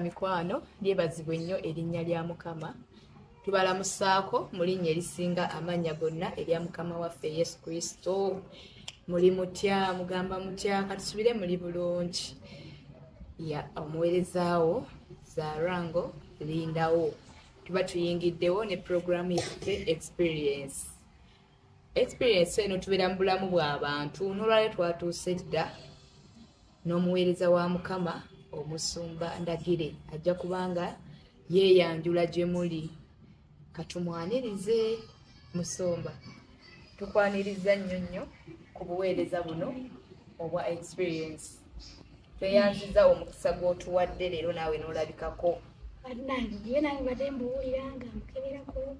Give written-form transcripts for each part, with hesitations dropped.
mikwano lyebazibwe nnyo erinnya lya Mukama. Tubalamusaako mu linnya erisinga amannya gonna erya Mukama waffe Yesu Kristo. Muli mutya, mugamba mutya, katusubire muli bulungi. Ya omuweerezaawo Zarango Lindawo. Tuba tuyingiddewo ne programu yaffe Experience. Experience eno tubeera mu bulamu bw'abantu. N'olwaleero twatuuse dda n'omuweereza wa Mukama Omusumba Ndagire ajja kubanga yeeyanjula gye muli. Katumwanirize Musumba. Tukwaniriza nnyo ku buweereza buno obwa Experience. Tweyanziza omukisa gw'otuwadde leero naawe n'olabikako. Nange ye nange badde mbuwulira nga mukeberako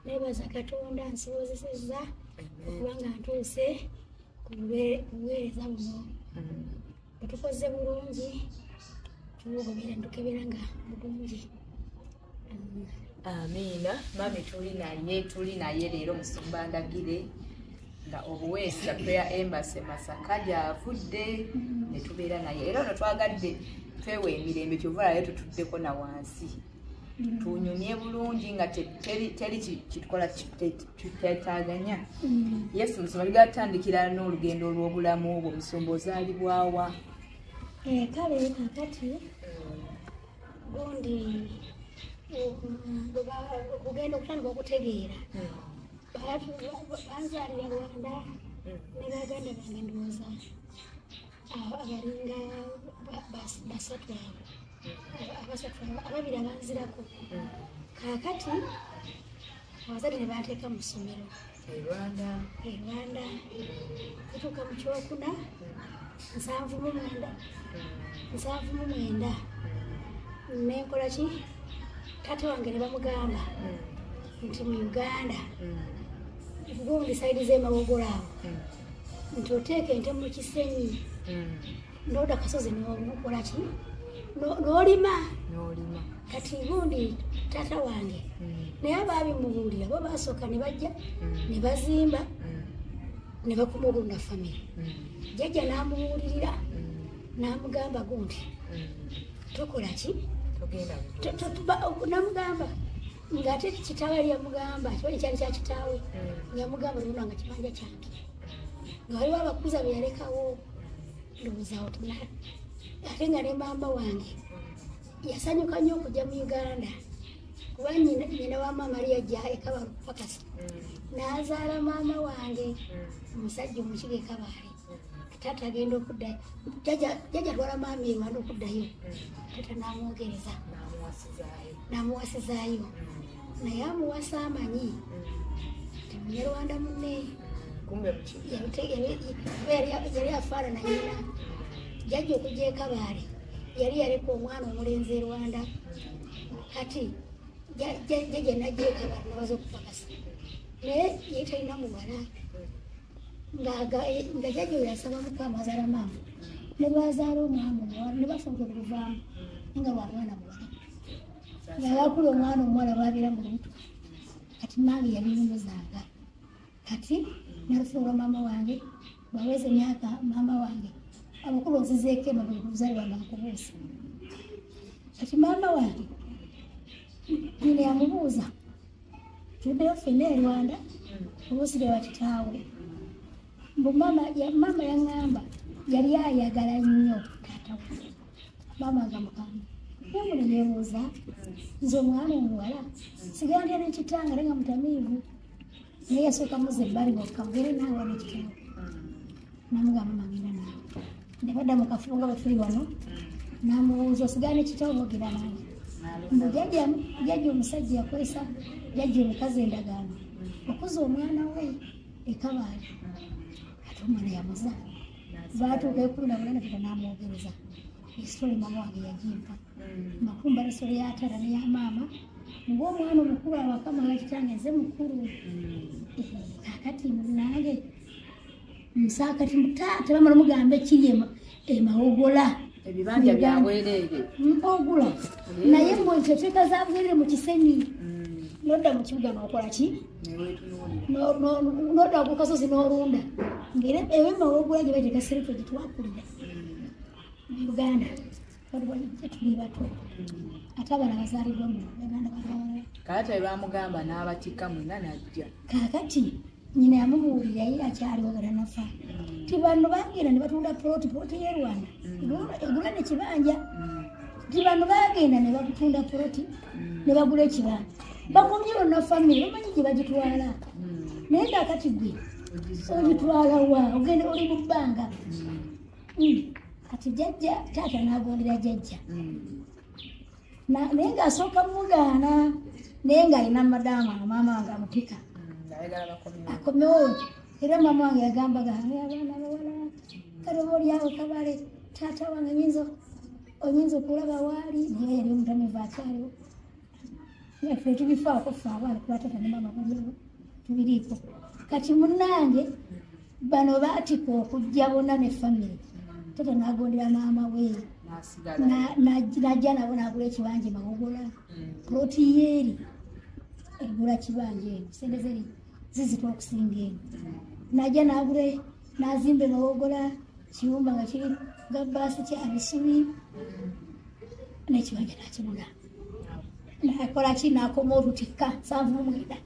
nebaza Katonda nsobozesezza okubanga ntuuse ku buweereza buno. Batukoze bulungi tubugobera ntukebera nga bulungi. Amiina. Mami tuli naye leero Musumba Ndagire nga obuweesa Prayer Embassy Masaka gy'avudde ne tubeera naye. Era ono twagadde twewe emirembe kyova naye tutuddeko na wansi. Tunyumye bulungi nga teri kitukola kyetaaganya. Yesu Musumba ligatandikira n'olugendo olw'obulamu obwo. Musumba ozaalibwawa? Kale kakati gundi okugenda okutandika okutegeera banzaalira Rwanda ne baganda bange ndowooza abalinga basatu ababiri abanzirako. Kakati abazadde ne banteeka mu ssomero e Rwanda kutuuka mu kyokuna 79 nenkola ki taata wange ne bamugamba nti mu Uganda gundi saidi z'emawogolo awo nti oteeka ente mu kisenyi n'oda kasozi n'okola ki n'olima. Kati gundi taata wange naye abaabimubuulira bo baasooka ne bajja ne bazimba ne bakuma ogunda famire. Jjajja n'amubuulirira n'amugamba gundi tokola ki namugamba ng'ate kitaawe yali yamugamba kibaali kyali kya kitaawe yamugamba luno nga kibanja kyange nga waliwo abakuza be yalekawo ndowoozawo tuna ate nga ne maama wange yasanyuka nnyo okujja mu Uganda kuba nyina wa maama ali yajja eKabaale Pakasi n'azaala maama wange omusajja omukiga eKabaale. Taata agenda okuddayo jjajja atwala maama e Rwanda okuddayo taata n'amwogereza n'amuwasizaayo naye amuwasa amanyi ti Munyarwanda munne yali afaanana nyina. Jjajja okujja eKabaale yali yaleka omwana omulenzi e Rwanda. Kati jjajja najja eKabaale nabaza okupakasa naye ye talina muwala nga jjajja oyo yasaba Mukama azaala maama ne bazaala omwana omuwala ne bafunza okuvaamu nga bwa mwana muwala nga yakula omwana omuwala baabeera mu lubuto. Kati mange yali mumuzaaga. Kati nalufuulwa maama wange bwaweza emyaka maama wange abakulu onzizeeko emabega okuzaalibwa nga nkubuusa. Kati maama wange nyina yamubuuza tuddeyo ffenna e Rwanda obuusire wa kitaawe mbu maama yaŋŋamba yali ayagala nnyo taata we. Maama nga mukamba namuli yeebuuza nze omwana omuwala sigala ndya nekitange ate nga mutamiivu naye yasooka muza ebbali bokavere naawe nekitaawe namugamba magenda naawe ne badda mu kafubo nga bwe tuli wano namubuuza osigala nekitaawe mogera nange mbu jjajja omusajja yakwesa jjajja omukazi endagaano okuza omwana we eKabaale. Ate omwana yamuza baatuuka 18 tata n'amwogereza esitole maama wange yagimpa makumba nesitole yataata neya maama ng'omwana omukulu awakamala kitange nze mukulu. Kakati nange nsakati mutaata bamala mugamba ekiri emawogola ebibanja byabwereere ogula naye mweteteeka za bwereere mu kisenyi n'odda mu kibuga n'okola ki n'odda ku kasozi n'olunda ng'era ewe emawogola gye bateeka sereto gye twakulira mu Uganda Waliwo tuli bato. Ate abana bazaalibwa mu Uganda balala. Kaata bwe bamugamba n'abatikka mwenna n'ajja. Kaakati nyina yamubuulira ye akyaliwo gara nafa. Ti bano bagenda ne batunda poloti y'e Rwanda. Egula n'ekibanja. Ti bano bagenda ne batunda poloti ne bagula ekibanja. Bakomyewo na famire bamanyi gye bagitwala. Naye kaakati gwe ogitwala wa ogenda oli mu bbanga. Kati jjajja taata n'agondera jjajja. Naye ng'asooka mugaana naye ng'alina madaama maama wange amutika. Akomewo era maama wange yagambaga abaana abawala kale oba oliawo kabale taata wange oyinza okulaba waali naye yali omutamivu akyaliwo. Ffe tubifaako ffe abaana kuba taata ne maama baliawo tubiriiko. Kati munnange bano baatika okujja bonna ne famire. Taata n'agondera maama we n'ajja nabo n'agula ekibanja Mawogola. Poloti yeeri egula kibanja eno sente zeri zizitwa okusinga eno. N'ajja n'agula n'azimba Mawogola kiyumba nga kiri gabbaasi kya bisubi n'ekibanja n'akigula. N'akola ki n'akoma olutikka 7,900.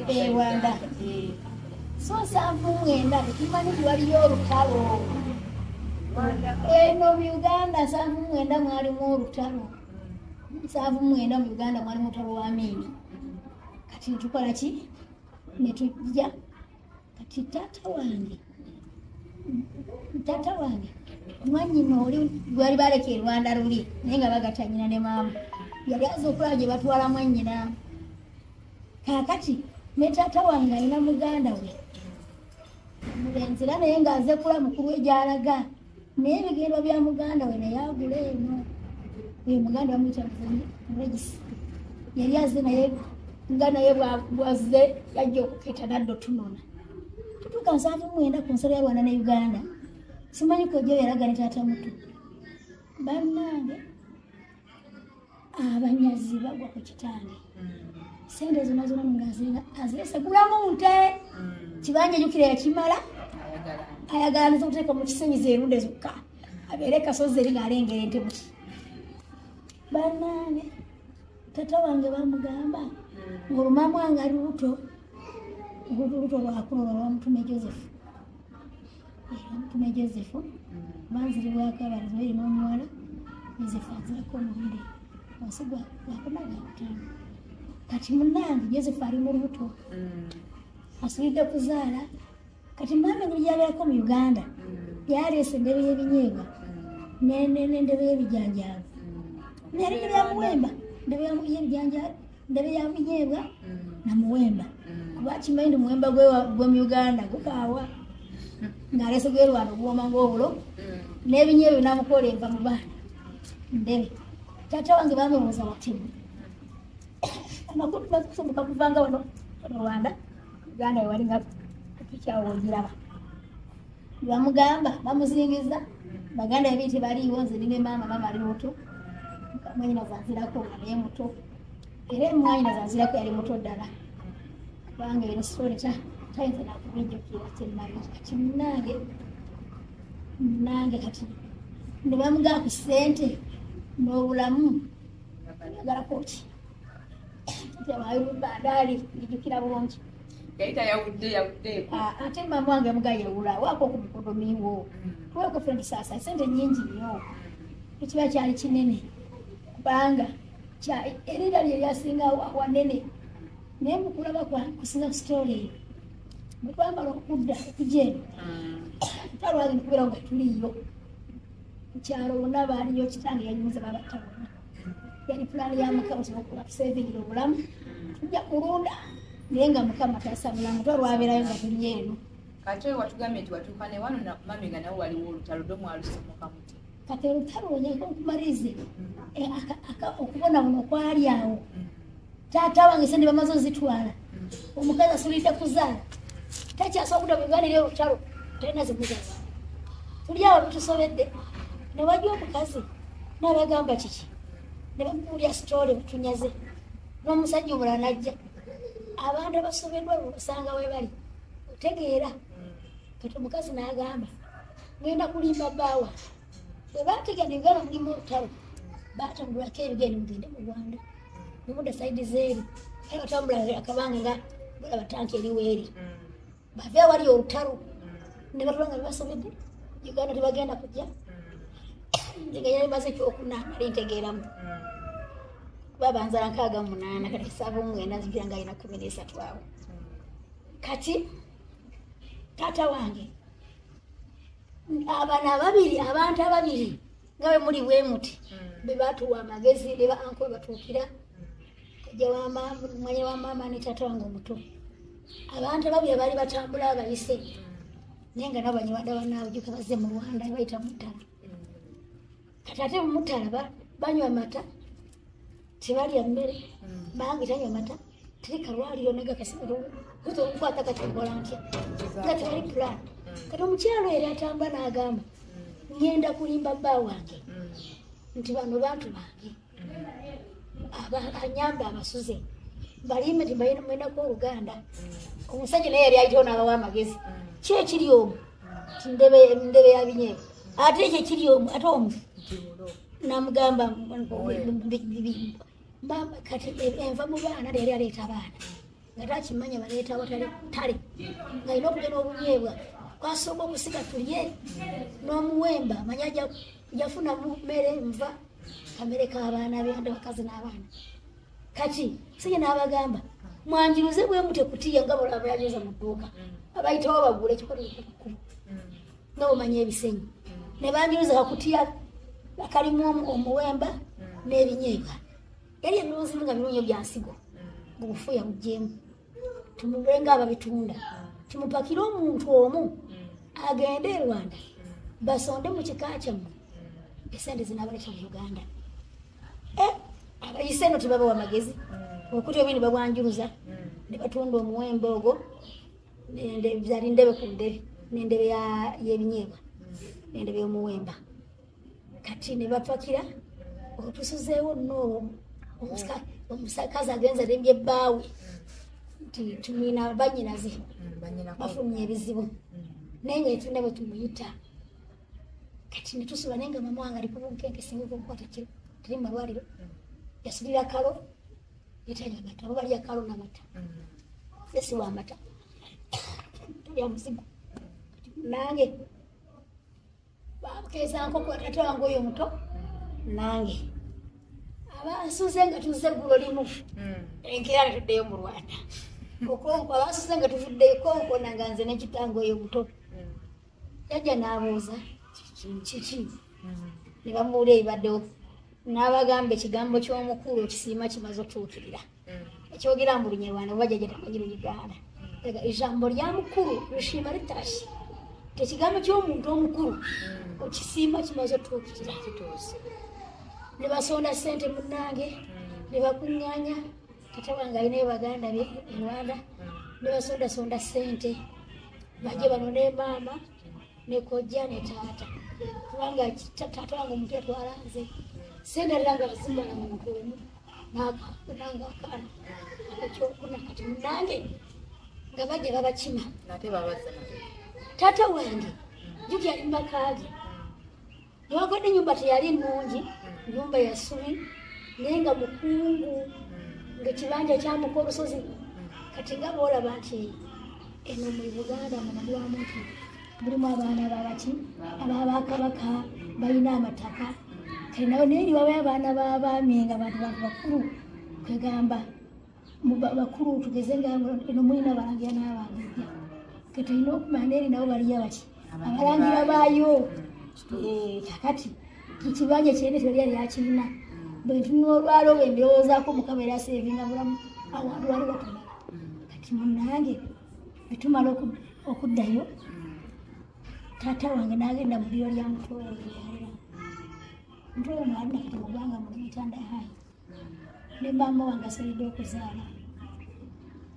Ewanda. So 7,900 tekimanyi waliyo olutalo. Eno mu Uganda 7,900 mwalimu olutalo. 7,900 mu Uganda mwalimu olutalo wa Amini. Kati tukola ki? Ne tujja. Kati taata wange mwanyina oli gwali baleka e Rwanda luli naye nga bagatanyina ne maama. Yali aza okulaba gye batwala mwanyina. Kaakati ne taata wange alina muganda we. Mulenzera naye ng'aze kula mukulu we gy'alaga. Naye ebigendo bya muganda we naye agula eno. Oyo muganda bamuyita Regis. Yali aze naye nga naye bwazze yajja okuketta naddo tunona. Tutuuka 7,900 ku nsalo ya Rwanda ne Uganda. Simanyi ko gye yalaga ne taata muto. Bannange abanyazi bagwa ku kitange. Sente zonna nga azirese gulamu nte. Kibanja jjukira yakimala. Ayagala n'okuteeka mu kisenyizo erunde zokka. Abeere kasozi eri ng'alengera ente buti. Bannange taata wange bamugamba ng'olumaama wange ali luto. Luto lwakuno lwamutume Joseph. Mutume Joseph. Banziribwako abalazo erina omuwala. Joseph azirako omubiri. Wasigwa wakomaga kutano. Kati munnange Joseph ali mu lubuto. Asulidde kuzaala. Kati mama engeri gy'abeerako mu Uganda yaleese endebe y'ebinyeebwa n'endebe y'ebijanjaalo. N'erinnya lya Muwemba endebe y'ebijanjaalo endebe ya binyeebwa na Muwemba. Kuba kimanyi nti Muwemba gwe mu Uganda gukaawa. Ng'aleese gwe Rwanda oguwooma ng'obulo. N'ebinyeebwa n'amukola enva mu baana. Ndebe. Taata wange bamubuuza batemu. Amakulu bakusumbuka kuvanga wano Rwanda. Uganda we wali nga kikyawo ogiraba. Bamugamba bamuzingiza. Baganda ebinti baliiwo nze nine maama ali muto. Mwanyina zanzirako nga naye muto. Era mwanyina zanzirako yali muto ddala. Kubanga eno story tayinza nakubijjukira kyennali. Kati munnange kati ne bamugamba ku ssente n'obulamu yagalako ki. Yabayo bandaali lijjukira bulungi. Yaita yawudde. Ate maama wange mugayewula waako ku mukodomiwo. Tuweeko friend sasa sente nnyingi nnyo. Ekiba kyali kinene. Kubanga erira lye lyasinga wanene. Naye mukulaba kusinga story. Mutwambala okudda okujja eno. Talwage nikubeera nga tuliyo. Mukyalo bonna baaliyo kitange yanyumiza babatta bonna. Yali pulaani ya Mukama okuba tusevingira obulamu. Tujja kulunda. Naye nga Mukama taasa bulamu twalwabeerayo nga tuli eno. Kati watugambye nti watuuka ne wano mami nga nawe waliwo olutalo ddo mwalusimuka muti. Kati olutalo onyeko nkumalize okubona buno okwali awo. Taata wange sente bamaze ozitwala. Omukazi asulidde kuzaala. Takyasobola kuganira olutalo talina zimuzaala. Tuli awo tusobedde. Ne wajja omukazi n'abagamba kiki. Ne bamuwulya story butunyaze. N'omusajja omulala n'ajja. Abantu abasobeddwa basanga we bali. Otegeera. Kati omukazi n'agamba ngenda kulimba bbawa bwe bategedde ngalo mulimu olutalo batambulako ebigendo mugende mu Rwanda mubuda saidi zeeri era batambula akabanga nga bulaba tanki eriwo eri bave wali olutalo ne batulanga bebasomedde Uganda tebagenda kujja nziga yali maze ekyokuna nali ntegeeramu babanza nkaaga munaana kati kisava omwenda nzijira nga alina 13 awo kati taata wange abantu ababiri nga bwe muli bwe muti be batuwa amagezi ne ba anko batuukira kujja mwanya wa maama ne taata wange omuto abantu ababiri bali batambula abayise naye nga nabo banyiwadde banaabwe gyuka bazze mu Rwanda bayita Mutala kati ate mu Mutala banywa mata tebalya mmere bange tanywa mata teri kalwaliro negakasiru kuto okukwata katimbola ntya nga tebali plan kati omukyalo era atamba n'agamba ngenda kulimba bba wange nti bano bantu bange anyamba abasuze balimbe timbalinamwenako Oluganda omusajja naye yali ayitawo n'abawa amagezi ki ekiri omu ndebe ya binyeebwa ate ekyo ekiri omu ate omu namugamba kati enva mu baana leero aleeta abaana nga takimanya baleeta watale tale ng'alina okugenda obunyeebwa kwasooka okusiga tulye n'omuwemba manya jafuna mmere nva kamere k'abaana bende bakazi n'abaana kati sije n'abagamba mwanjiruze bwe mute kutiya nga bola abayajoza mu dduuka abayitawo bagula ekikola ekikulu nga bumanya ebisenyi ne banjiruza kakutiya akalimu omuwemba n'ebinyeebwa yali ennunzi nga birunyo bya nsigo bufuya bujjeemu tumulenga ababitunda tumupakire omuntu omu agende e Rwanda basonde mu kika kyammwe esente zinabaleta mu Uganda abayise no tebabawa amagezi okuti obindi babwanjuruza ne batunda omuwembe ogwo zali ndebe ku ndebe n'endebe y'ebinyeebwa n'endebe y'omuwemba kati ne bapakira otusuzeewo nno omusakazi agenza lembye bbaawe nti tumina banyinaze bafunye ebizibu naye nga etunda bwe tumuyita kati netusula naye nga mama wange aliko bunkenke singa okukwata kiro teri malwaliro yasulira kalo yetanywa mata oba balya kalo n'amata esi w'amata talya muzigo nange bakeezanko kwa taata wange oyo omuto nange abasuze nga tuzze eggulo limu enkeera netuddeyo mu Rwanda okonko abasuze nga tuvuddeyo konko nanga nze nekitange oyo omuto yajja n'abuuza kiki ne bamubuula ebibaddewo n'abagamba ekigambo ky'omukulu ekisiima kimaze otuukirira ekyogera mu Lunyarwanda oba jjajja tamanyi Luganda ijambo lya mukulu lushiima litashye ekigambo ky'omuntu omukulu ekisiima kimaze otuukirira ne basonda ssente munnange ne bakuŋŋaanya taata wange alinayo baganda be e Rwanda ne basondasonda ssente bajje bano ne maama ne kojja ne taata kubanga taata wange omuntu yatwala nze ssente aliranga bazimbala muntu omu nanga akaana akokyokuna kati munnange nga bajja babakima taata wange jjukya ali mumakaage newagodde ennyumba teyali nnungi nyumba ya ssubi naye nga mukungu ng'ekibanja kyamuka olusozi kati nga boolaba nti eno mu Buganda munalwamu nti mulimu abaana babaki ababakabaka balina amataka kati nawe naye nibabayo abaana b'abaami nga bantu bakulu kwegamba bakulu tugeze nga eno mulina abalangira n'abangejja kati olina okumanya eri nabo baliya baki abalangira baayo kakati ekibanja kyene teri yali yakirina bwentunolwala olwo embirowoozaako Mukama era aseevinga bulamu awantu wali watumala kati munnange bwetumala okuddayo taata wange n'agenda mu liro lya mutoowo lyalira mutoowo mwalina kati muganga muli mitanda hayi ne maama wange asalidde okuzaala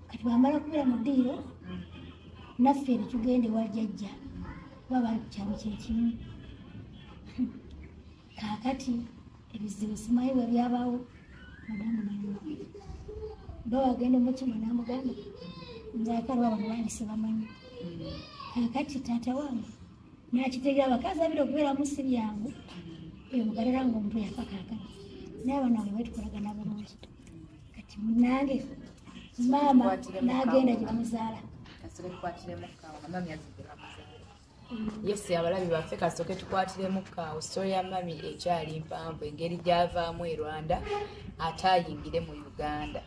kati bwamala kubeera mu ddiiro naffe ne tugenda ewa jjajja kuba bali ku kyalo kyekimu kakati ebizibu simanyi bwe byabaawo madamu namuwa bawagenda omukima n'amugamba nzaakaliwa bano bandi sibamanyi kakati taata wange nakitegeera abakazi abiri okubeera musi byangu emugalera ngaomuntu yafa kaakano naye abanawe betukolagana bulungi kati munange maama n'agenda gye bamuzaala yes abalabi baffe kasooke tukwatiremu kaawo sitole ya mami ekyali mpanvu engeri gy'avaamu e Rwanda ate ayingire mu Uganda.